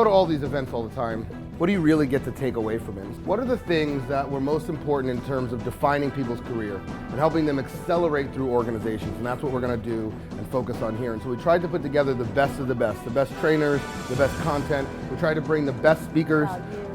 go to all these events all the time. What do you really get to take away from it? What are the things that were most important in terms of defining people's career and helping them accelerate through organizations? And that's what we're going to do and focus on here. And so we tried to put together the best of the best trainers, the best content. We tried to bring the best speakers,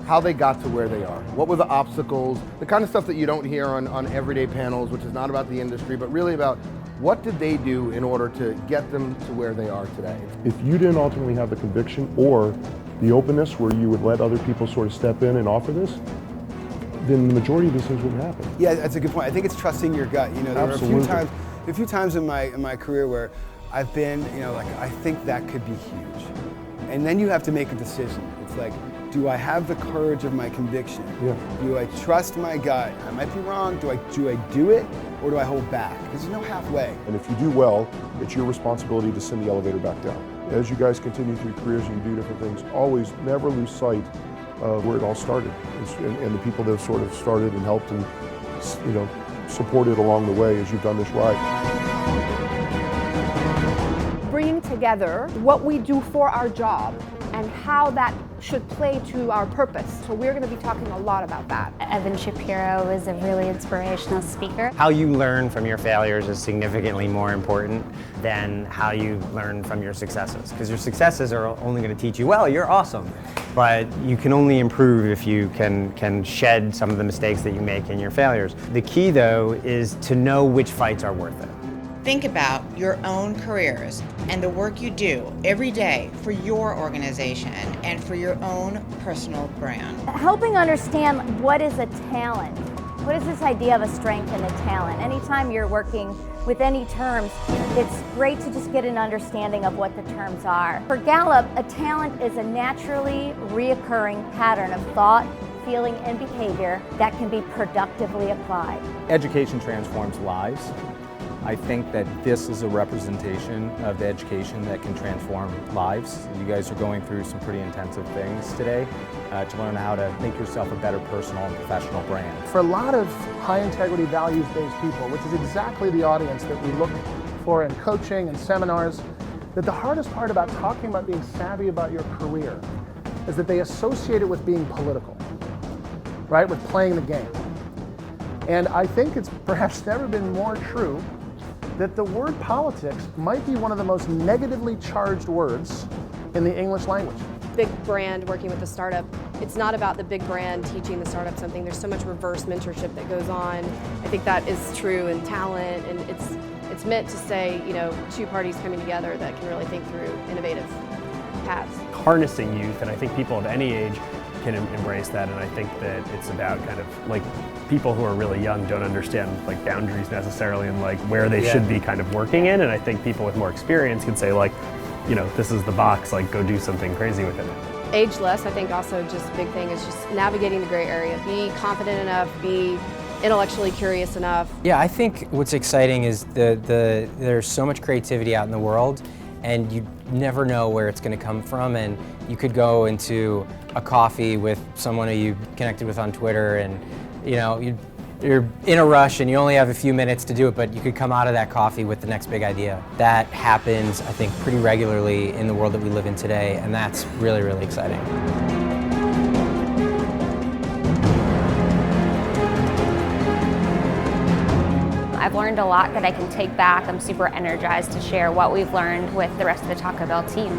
how they got to where they are. What were the obstacles, the kind of stuff that you don't hear on everyday panels, which is not about the industry, but really about what did they do in order to get them to where they are today? If you didn't ultimately have the conviction or the openness where you would let other people sort of step in and offer this, then the majority of these things wouldn't happen. Yeah, that's a good point. I think it's trusting your gut. You know, there Absolutely. were a few times in my career where I've been, you know, like, I think that could be huge. And then you have to make a decision. It's like, do I have the courage of my conviction? Yeah. Do I trust my gut? I might be wrong. Do I do it, or do I hold back? Because there's no halfway. And if you do well, it's your responsibility to send the elevator back down. As you guys continue through your careers and you do different things, always never lose sight of where it all started and the people that have sort of started and helped and, you know, supported along the way as you've done this ride. Bringing together what we do for our job and how that should play to our purpose. So we're going to be talking a lot about that. Evan Shapiro is a really inspirational speaker. How you learn from your failures is significantly more important than how you learn from your successes. Because your successes are only going to teach you, well, you're awesome. But you can only improve if you can shed some of the mistakes that you make in your failures. The key, though, is to know which fights are worth it. Think about your own careers and the work you do every day for your organization and for your own personal brand. Helping understand what is a talent. What is this idea of a strength and a talent? Anytime you're working with any terms, it's great to just get an understanding of what the terms are. For Gallup, a talent is a naturally reoccurring pattern of thought, feeling, and behavior that can be productively applied. Education transforms lives. I think that this is a representation of the education that can transform lives. You guys are going through some pretty intensive things today to learn how to make yourself a better personal and professional brand. For a lot of high integrity, values-based people, which is exactly the audience that we look for in coaching and seminars, that the hardest part about talking about being savvy about your career is that they associate it with being political, right? With playing the game. And I think it's perhaps never been more true that the word politics might be one of the most negatively charged words in the English language. Big brand working with a startup, it's not about the big brand teaching the startup something. There's so much reverse mentorship that goes on. I think that is true in talent, and it's meant to say, you know, two parties coming together that can really think through innovative paths. Harnessing youth, and I think people of any age can embrace that, and I think that it's about kind of like people who are really young don't understand like boundaries necessarily and like where they should be kind of working in, and I think people with more experience can say like, you know, this is the box, like go do something crazy with it. Ageless, I think also just a big thing is just navigating the gray area. Be confident enough, be intellectually curious enough. Yeah, I think what's exciting is there's so much creativity out in the world, and you never know where it's going to come from, and you could go into a coffee with someone who you connected with on Twitter, and you know, you're in a rush and you only have a few minutes to do it, but you could come out of that coffee with the next big idea. That happens, I think, pretty regularly in the world that we live in today, and that's really, really exciting. I've learned a lot that I can take back. I'm super energized to share what we've learned with the rest of the Taco Bell team.